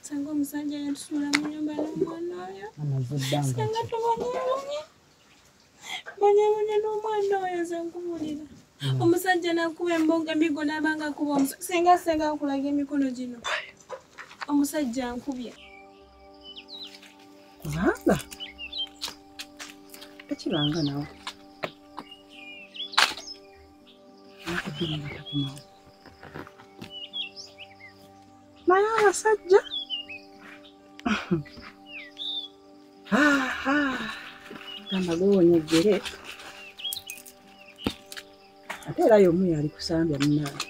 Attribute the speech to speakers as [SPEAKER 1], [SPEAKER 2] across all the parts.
[SPEAKER 1] Sanga omusajja yatusula mu nnyumba n'omwana oyo. Sanga tubonyeebonye. Bonyebonye n'omwana oyo nze nkubulira. Omusajja n'akuba emigo n'abanga akuba omusajja. Senga akulaga emikono gino. Omusajja ankubye.
[SPEAKER 2] Kubanga tekibanga nawe. Naye abasajja gamba gowonya eggere ate era y'omu yali kusambya munnaye.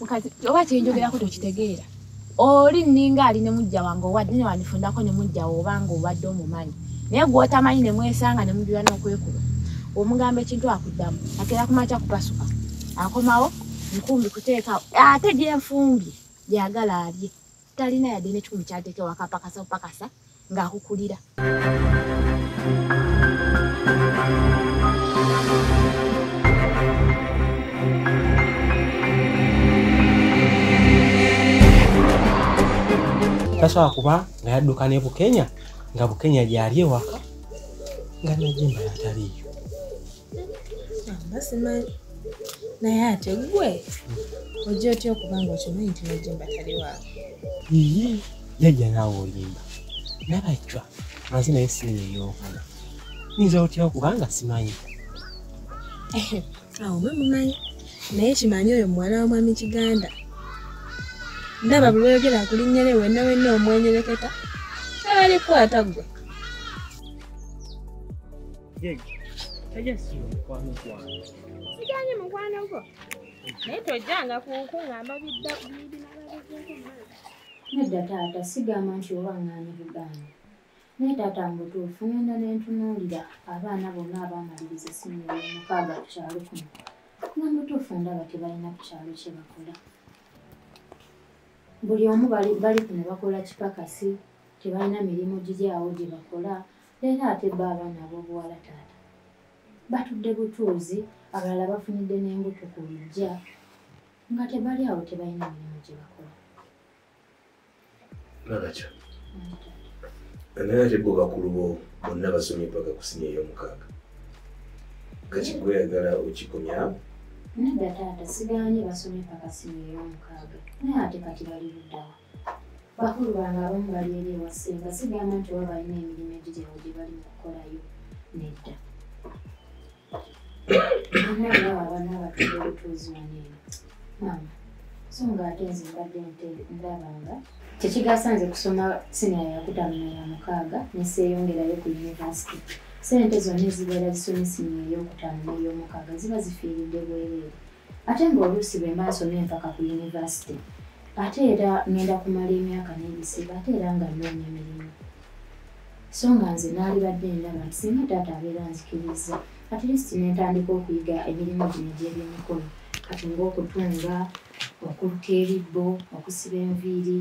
[SPEAKER 3] Mukazi oba kyenjogerako tokitegeera. Oli nninga ali ne mujja wange owadde ne wanifundako ne mujja obanga obadde omumanyi. Naye gw'otamanyi ne mwesanga ne mujula n'okwekuba. Omugamba ekintu akuddamu akera kumakya kupasuka. Akomawo nkumbi kuteeka ate gyenfumbye gyagala alye. Talina yadde n'ekikumi ky'ateeka wakapakasa ng'akukulira.
[SPEAKER 4] Tasobola kuba nga yadduka ne Bukenya nga Bukenya gyali ewaka nga Najjemba yataliiyo.
[SPEAKER 1] Basimanyi naye ate ggwe ojja otya okubanga okimanyi nti Najjemba tali waako?
[SPEAKER 4] Jajja naawe olimba nabajjwa mazina y'essimu ey'okuna nyiza otya okubanga simanyi.
[SPEAKER 1] Awo mwe mumanyi naye kimanyi oyo muwala wa mwami Kiganda. Ndaba buli lw'oyogera akulinnya ne wenna omwenyereketa abalikwata ggwe. Siganye mukwano gwo naye tojjanga kuŋŋamba bidda
[SPEAKER 3] Nedda taata sigamba nti owaŋŋaanyi Buganda. Naye taata mbutuufu ngenda ne ntunuulira abaana bonna abaamaliriza essimu ey'omukaaga ku kyalo kuno. Nga mbutuufu ndaba tebalina ku kyalo kye bakola. Buli omu bali kuno bakola kipakasi, tebalina mirimu giri awo gye bakola. Leero ate bo abaana ab'obuwala taata batudde butuuzi, abalala bafunidde n'embuto ku luggya nga tebali awo tebalina mirimu gye bakola.
[SPEAKER 5] Nagacha. Naye ate bo bakulu bo bonna basomye paka ku ssimu ey'omukaaga. Kati gwe oyagala okikomyawo?
[SPEAKER 3] Nedda taata siganye basomye paka ssimu ey'omukaaga. Naye ate kati bali luddawa. Bakulu bange abamu bali eri ewa ssenga sigamba nti oba balina emirimu egigyawo gye bali mu kukolayo. Nedda. Bonna baba abaana abatudde butuuzi wano eno. Maama, so ng'ate nze mbadde ndaba nga tekigasa nze kusoma siniya yakutaano n'eya mukaaga neseeyongerayo ku yunivasite. Ssente zonna ezibeera zisomye siniya ey'okutaano n'ey'omukaaga ziba zifiiridde bwereere. Ate ng'oluusi bwe mba nsomye mpaka ku yunivasite ate era ngenda kumala emyaka n'ebisiba ate era nga nnoonya emirimu. So nga nze naalibadde ndaba nti singa taata abeera nzikiriza at least n'entandika okuyiga emirimu gino egy'ebyemikono kati ng'okutunga, okuluka ebibbo, okusiba enviiri,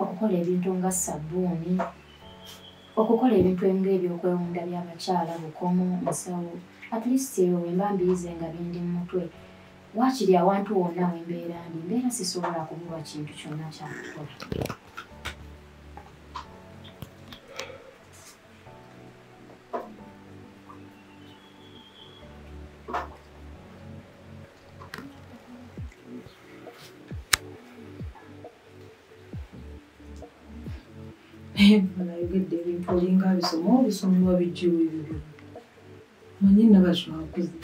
[SPEAKER 3] okukola ebintu nga sabbuuni, okukola ebintu ng'ebyokwewunda by'abakyala, bukomo, nsawo. At least ebyo bwe mba mbiyize nga bindi mu mutwe. Waakiri awantu wonna we mbeera ndi mbeera sisobola kubulwa kintu kyonna kyakukola.
[SPEAKER 2] Banayogedde ebintu olinga bisoma obisomwa bijjiwo ebyo. Manyi nabaswakuzi.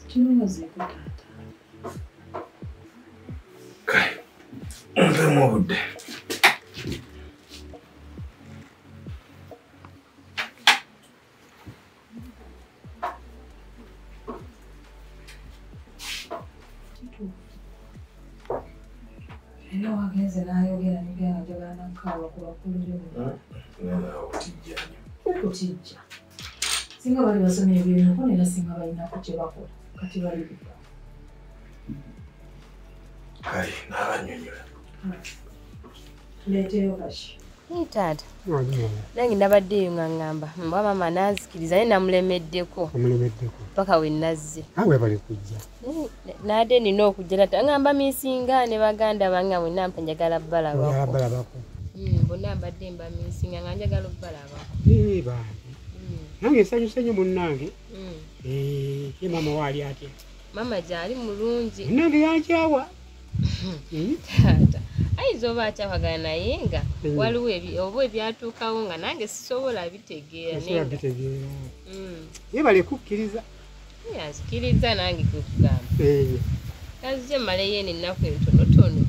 [SPEAKER 2] Kinobazeeko taata.
[SPEAKER 5] Kale, mpemu obudde.
[SPEAKER 2] Era wagenze n'ayogera n'ebyanga gy'abaana nakaawa ku bakulu byo.
[SPEAKER 5] Naawe otijja nnyo.
[SPEAKER 2] Okutijja. Singa bali basomye ebyemikono era singa balinako kye bakola kati bali kudda.
[SPEAKER 5] Kale, n'abannyonnyola.
[SPEAKER 2] Tuleeteyo kaki.
[SPEAKER 1] Taata. Nange nabaddeyo nga ŋŋamba mbwa maama naazikiriza naye namulemeddeko. Paka we nazze.
[SPEAKER 6] Awe bali kujja.
[SPEAKER 1] Naate nina okujja taata. Ŋŋamba miisinga ne baganda bange bonna mpa njagala balabako. Bonna mbadde mba miisinga nga njagala okubalabako.
[SPEAKER 6] Bambi. Nange nsanyuse nnyo munnange. Ye maama waali atya?
[SPEAKER 1] Maama gyali mulungi.
[SPEAKER 6] Munnange yankyawa.
[SPEAKER 1] Taata. Ayinza oba akyawagana naye nga waliwo oba ebyatuukawo nga nange sisobola bitegeera.
[SPEAKER 6] Ye bali kukkiriza.
[SPEAKER 1] Azikiriza nange kukugamba. Kazije mmaleyo eno ennaku entonotono.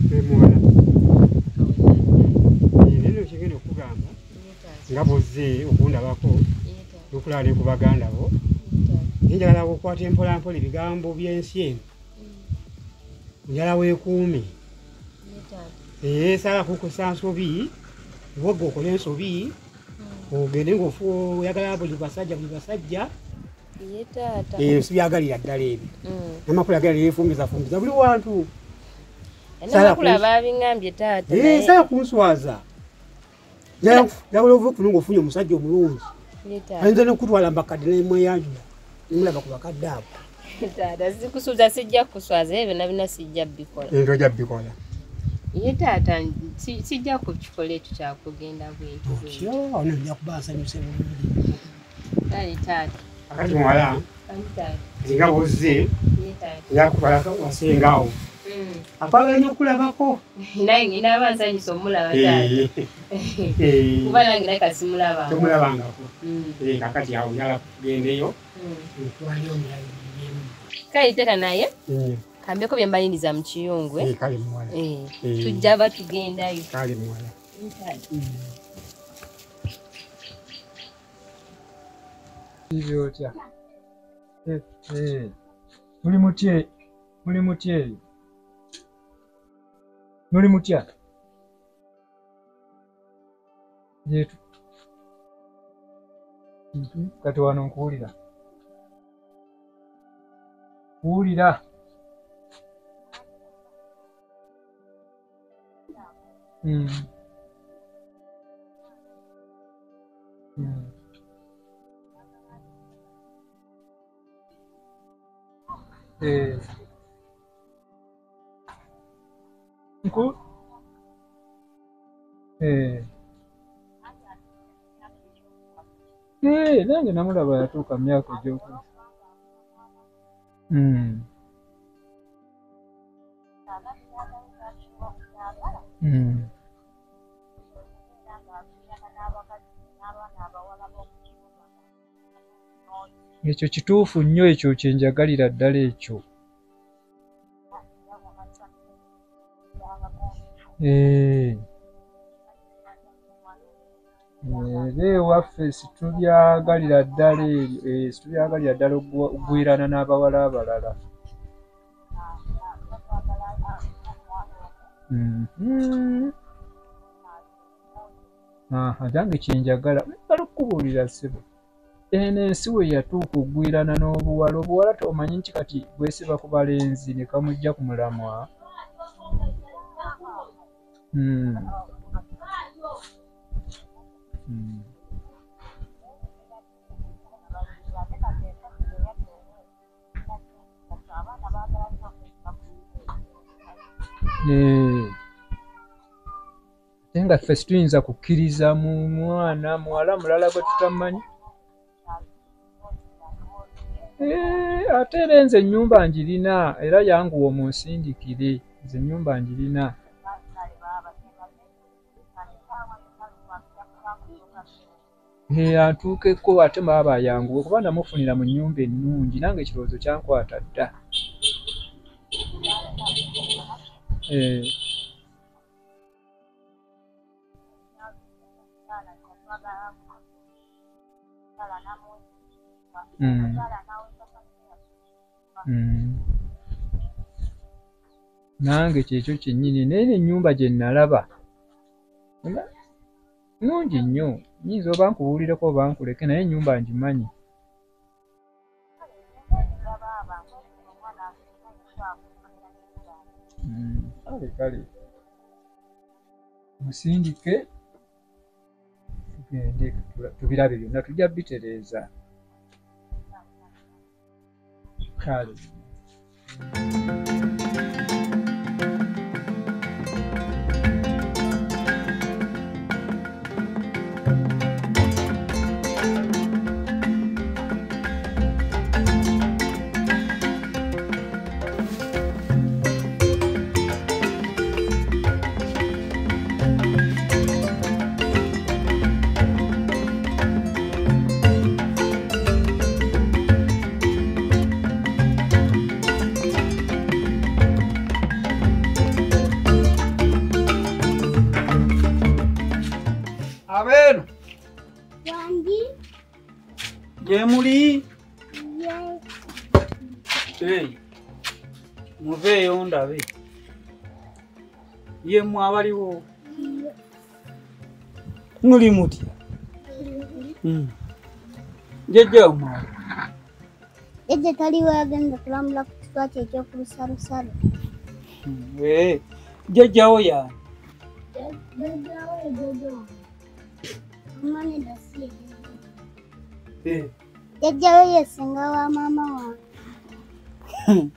[SPEAKER 6] Neno kigenda okugamba nga bozze okundabako nokulala ku baganda bo. Njagala okukwata empolampola ebigambo by'ensi eno. Njala weekuume. Sala kukusa nsobi, wogga okole ensobi, ogende ng'oyagala buli basajja.
[SPEAKER 1] Ye taata.
[SPEAKER 6] Sibyagalira ddala ebyo. Amakulu agalira yeefumbiza buli wantu.
[SPEAKER 1] Amakulu abaabingambye taata.
[SPEAKER 6] Sala kunswaza. Njagala ova okufuna ng'ofunye omusajja omulungi. Ayinza n'okutwala mbakadde n'emweyanjula. Nimulaba ku bakadde abo.
[SPEAKER 1] Taata sikusuuza sijja kuswaza ebyo nabina sijja bikola.
[SPEAKER 6] Tojja bikola.
[SPEAKER 1] Ye taata sijja kukikola ekyo kyakugenda bwekyo.
[SPEAKER 6] Otyo nojja kuba nsanyuse bulungi.
[SPEAKER 1] Kale taata.
[SPEAKER 6] Akati muwala. Nga bozze. Yakubalako wasengaawo. Akwagala nnyo okulabako.
[SPEAKER 1] Naye ngenda aba nsanyusa omulaba taata. Kuba nange naye kasimulabanga.
[SPEAKER 6] Tomulabangako. Kakati awo njala kugendeyo.
[SPEAKER 1] Kale taata naye. Kambeko bye mbaliriza mu kiyungwe.
[SPEAKER 6] Kale muwala.
[SPEAKER 1] Tujja batugendayo.
[SPEAKER 6] Kale muwala. Ibyotya. Muli mutya? Muli mutya? Yetu. Kati wano nkuwulira. Kuwulira. Nku? Nange namulaba yatuuka myaka egy'oku. Ekyo kituufu nnyo, ekyo kye njagalira ddala ekyo. Era ewaffe situbyagalira ddala ebyo, situbyagalira ddala okugwirana n'abawala abalala. Jange kyenjagala mbala okukubuulira ssebo. Eno ensi we yatuuka okugwirana n'obuwala, obuwala tomanyi nti kati bwesiba ku balenzi ne kamujja ku mulamwa. Ate nga ffe situyinza kukkiriza mu mwana muwala mulala gwe tutamanyi. Ate era nze ennyumba njirina, era yanguwa omunsindikire, nze ennyumba njirina. Atuukeko ate baba yanguwe kuba namufunira mu nnyumba ennungi, nange ekirowoozo kyankwata dda. Nange kyekyo kyennyini, naye n'ennyumba gye nalaba nnungi nnyo. Nnyinza oba nkubuulireko oba nkuleke, naye ennyumba ngimanyi. Kale musindike tugende tubirabe byonna tujja bitereeza kale. Abeno.
[SPEAKER 1] Wangi.
[SPEAKER 6] Jemuli.
[SPEAKER 1] Yes.
[SPEAKER 6] Hey. Muveeyo ndabe. Ye mwabaliwo. Muli mutya. Jajja mwa.
[SPEAKER 1] Ejje taliwo yagenda kulambula ku kitwa kye ekyokulusalo.
[SPEAKER 6] Jajjawo ya.
[SPEAKER 1] Jajjawo ejojo. Mani dasiye. Jajjawo yesinga wa mama wange.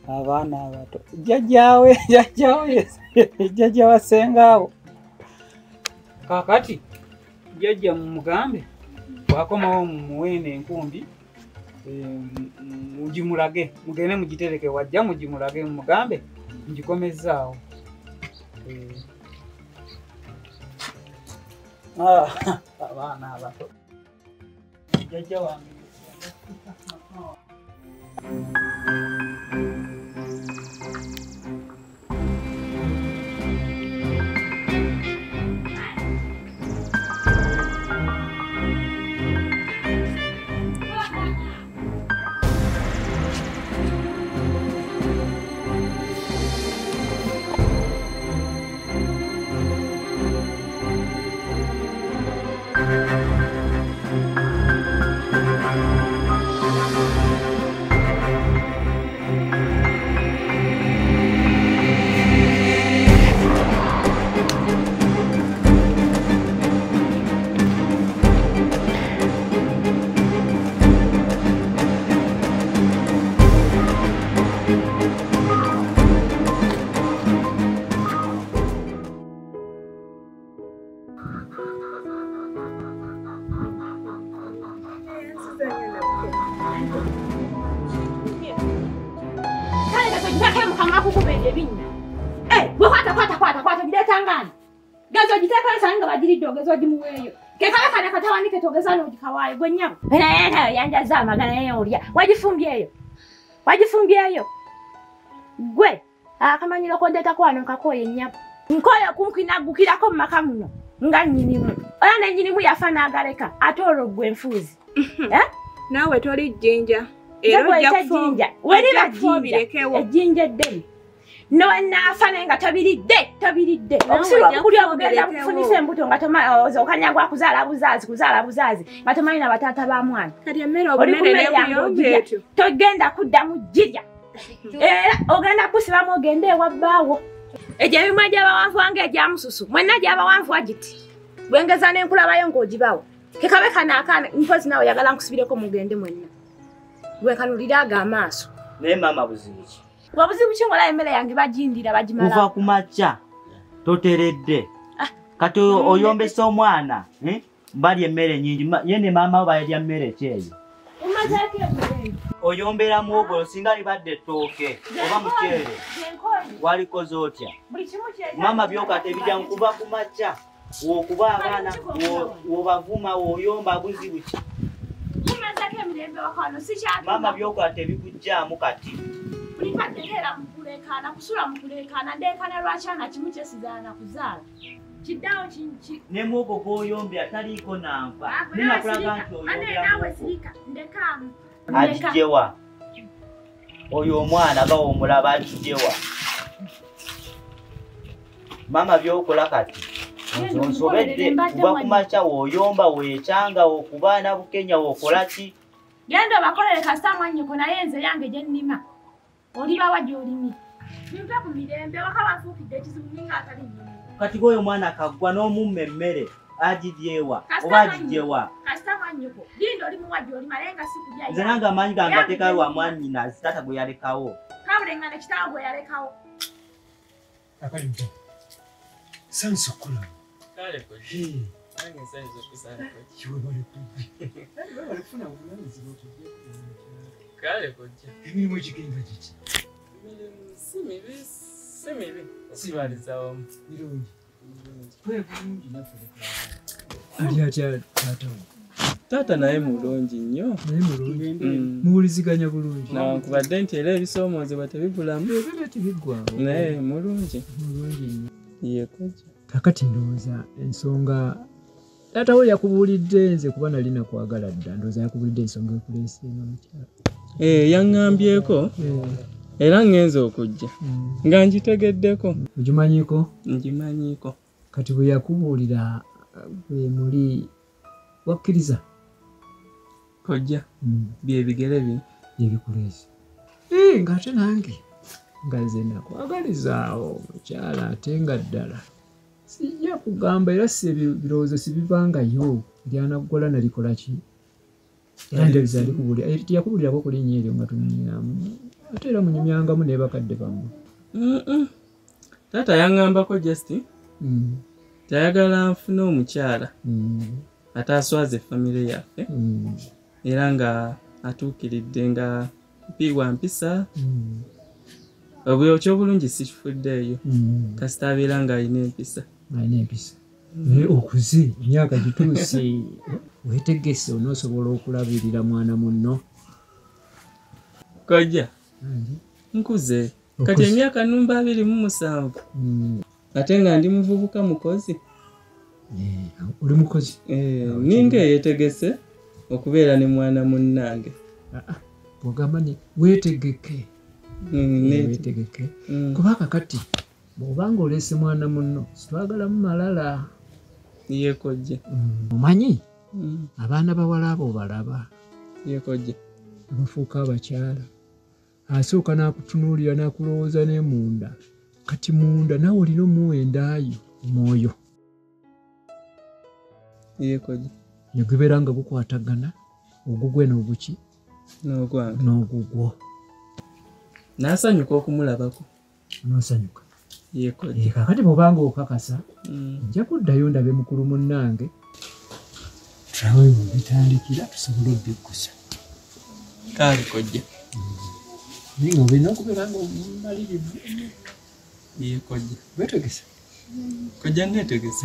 [SPEAKER 6] Abaana abato. Jajjawo jajjawo sengawo. Kakati jajja mugambe wakomawo muwene enkumbi mujimulage mugende mugitereke wajja mujimulage mugambe njikomezaawo. Abaana abato jajja wange.
[SPEAKER 7] Kwata biletangani. Gazo jiteka sanga bajirido gazo jimuweyo. Kekala kana katawandike togeza no jikawaye gwenyawo. Bena yanja zama gana yeyo olya. Wajifumbyeyo. Gwe akamanyira ko ndeta kwano nkakoye nyapo. Nkoye kunkinagukirako makamuno. Nga nyinimu. Oya ne nyinimu yafana agaleka atoro gwe nfuzi.
[SPEAKER 8] Nawe toli jinja.
[SPEAKER 7] Ero jinja. Weli la jinja. Jinja deni. No nafana nga tobiridde. Okusira okukulya obugenda kufunisa embuto nga tomaazo okanyagwa kuzaala buzazi. Nga tomanyi batata ba mwana.
[SPEAKER 8] Kati emmere obunene nekuyomba etyo.
[SPEAKER 7] Togenda kuddamu jirya. Era ogenda kusibamu ogende ewa bbaawo. Egyo ebimwe egy'abawanvu wange egyamususu. Mwenna gy'abawanvu agiti. Bwengeza n'enkulabayo ng'ogibawo. Kekabe kanaakaana mpozi nawe yagala nkusibireko mugende mwenna. Gwekanulira ag'amaaso.
[SPEAKER 9] Naye maama buzibu ki?
[SPEAKER 7] Wabuzibu ki ngola emmere yange bagindira bagimala.
[SPEAKER 9] Kuva ku makya toteredde. Kati oyombesa omwana bali emmere nnyingi. Ye ne maama we bayalya mmere ki eyo?
[SPEAKER 7] Umazaako emmere.
[SPEAKER 9] Oyombera muwogo singa libadde ettooke oba muceere. Walikoze otya? Maama byoka tebijja kuva ku makya. Wokuba abaana wobavuma woyomba buzibu ki? Maama byoka tebikujjaamu kati.
[SPEAKER 7] Ulipatekera mukulekana kusula mukulekana ndekana lwachana kimu kyesizaana kuzaala. Kiddawo kinki.
[SPEAKER 9] Ne muwogo gwoyombya taliiko nanva. Ninakulaga nti oyombya
[SPEAKER 7] nawe sirika ndekaamu.
[SPEAKER 9] Agijewa. Oyo omwana nga omulaba agijewa. Maama byokola kati. Nsobedde kuva ku makya woyomba weekyanga okubaana Bukenya wokola ki?
[SPEAKER 7] Genda bakolere kasita mwannyiko naye nze yange gye nnima. Olibawa gy'olimi. Mpe ku mirembe waka bafuukidde ekizibu ninga atali nnimi.
[SPEAKER 9] Kati gwoyo omwana akaggwa n'omumma emmere agidyewa oba agidyewa
[SPEAKER 7] kasita mwannyoko lindo oli muwajja oli malenga sikujja
[SPEAKER 9] nze nange amaanyi gange ateekayo wa mwannyina taata gwe yalekawo
[SPEAKER 7] kabulengana kitaawo gwe yalekawo
[SPEAKER 6] akalimta sansukula
[SPEAKER 4] kale ko nange nsanyuza okusala
[SPEAKER 6] kiwe bali bali kufuna obuvunaanyizibwa otujje
[SPEAKER 4] kale kojja
[SPEAKER 6] emirimu egigenda giki
[SPEAKER 4] si mibi okubalizawamu
[SPEAKER 6] birungi bulungi naffe ali atya taatawo
[SPEAKER 4] taata naye mulungi nnyo
[SPEAKER 6] naye mulungi muwuliziganya bulungi
[SPEAKER 4] nawankubadde nti era ebisoomozebwa tebigulamu
[SPEAKER 6] ebyo tebiggwawo
[SPEAKER 4] naye mulungi
[SPEAKER 6] nnyo
[SPEAKER 4] yekojja
[SPEAKER 6] kakati ndowooza ensonga taata we yakubuulidde nze kuba nali nakwagala dda ndowooza yakubuulidde ensonga ekuleese eno mukyala
[SPEAKER 4] yaŋŋambyeko era ngenza okujja nga ngitegeddeko
[SPEAKER 6] ogimanyiko
[SPEAKER 4] ngimanyiiko
[SPEAKER 6] kati bwe yakubuulira bwe muli wakkiriza
[SPEAKER 4] kojja byebigere
[SPEAKER 6] byebikuleese ng'ate nange nga nze nakwagalizaawo mukyala ate nga ddala sijja kugamba era birowoozo sibivangayo lyanaggwala nalikola ki era ndowooza likubuulira tiyakubuulirako kulinnya eryo nga tunyumyamu ate era munyumyangamu naye bakadde bammwe
[SPEAKER 4] taata yaŋŋambako just tayagala nfune omukyala ate aswaza effamire yaffe era nga atuukiridde nga mpiibwa mpisa ekyobulungi sikifuddeeyo kasita abeera nga alina empisa
[SPEAKER 6] okuze emyaka gituuse weetegese onoosobola okulabirira mwana munno
[SPEAKER 4] kojja nkuze kati emyaka nnumba 27 ate nga ndi muvubuka mukozi
[SPEAKER 6] oli mukozi
[SPEAKER 4] ninga eyeetegese okubeera ne mwana munnange
[SPEAKER 6] bwogamba ni weetegeke weetegeke kuba kakati bw'obanga oleese mwana munno sitwagalamu malala
[SPEAKER 4] yekojja
[SPEAKER 6] omanyi abaana bawala abo obalaba
[SPEAKER 4] yekojja
[SPEAKER 6] abafuuka abakyala asooka n'akutunuulira n'akulowooza ne munda kati munda naawe olina omuwendaayo omwoyo
[SPEAKER 4] yekojja
[SPEAKER 6] ne gubeera nga gukwatagana ogugwe n'oguki n'ogugwo
[SPEAKER 4] n'asanyuka okumulabako
[SPEAKER 6] n'osanyuka
[SPEAKER 4] yekojja
[SPEAKER 6] kakati bw'obanga okakasa nja kuddayo ndabe mukulu munnange tulawe bitandikira tusobole obbikkusa
[SPEAKER 4] kale kojja
[SPEAKER 6] naye nga olina okubeera nga omumalirivu
[SPEAKER 4] yekojja
[SPEAKER 6] weetegese
[SPEAKER 4] kojja neetegese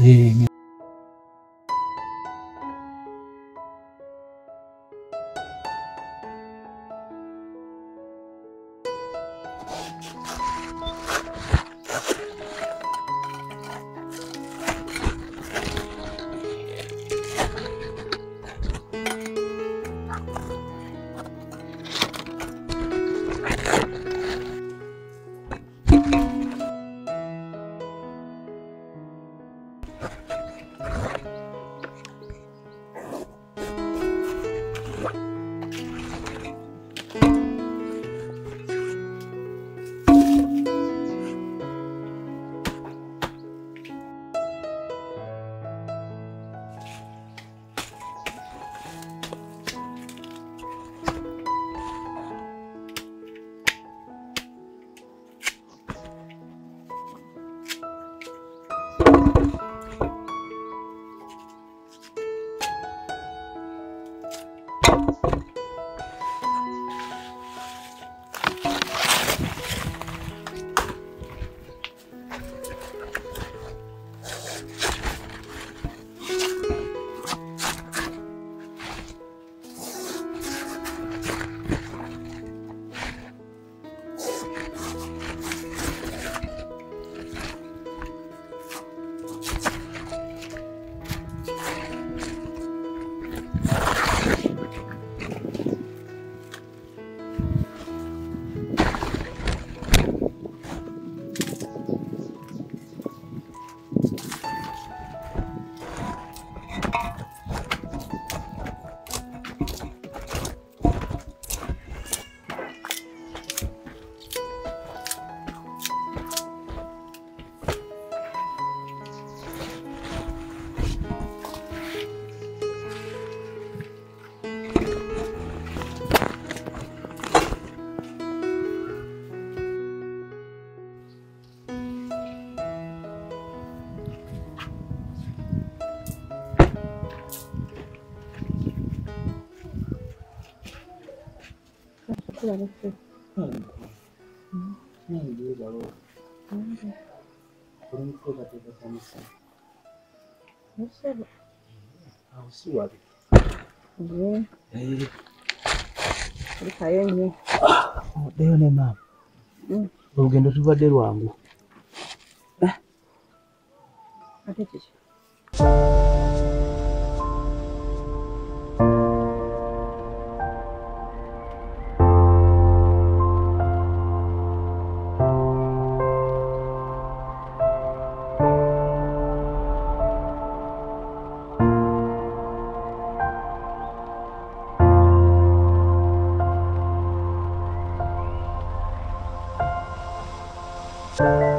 [SPEAKER 4] Oddeyo ne maama. Olugendo tubadde lwangu.
[SPEAKER 7] Ate kiki?
[SPEAKER 10] you.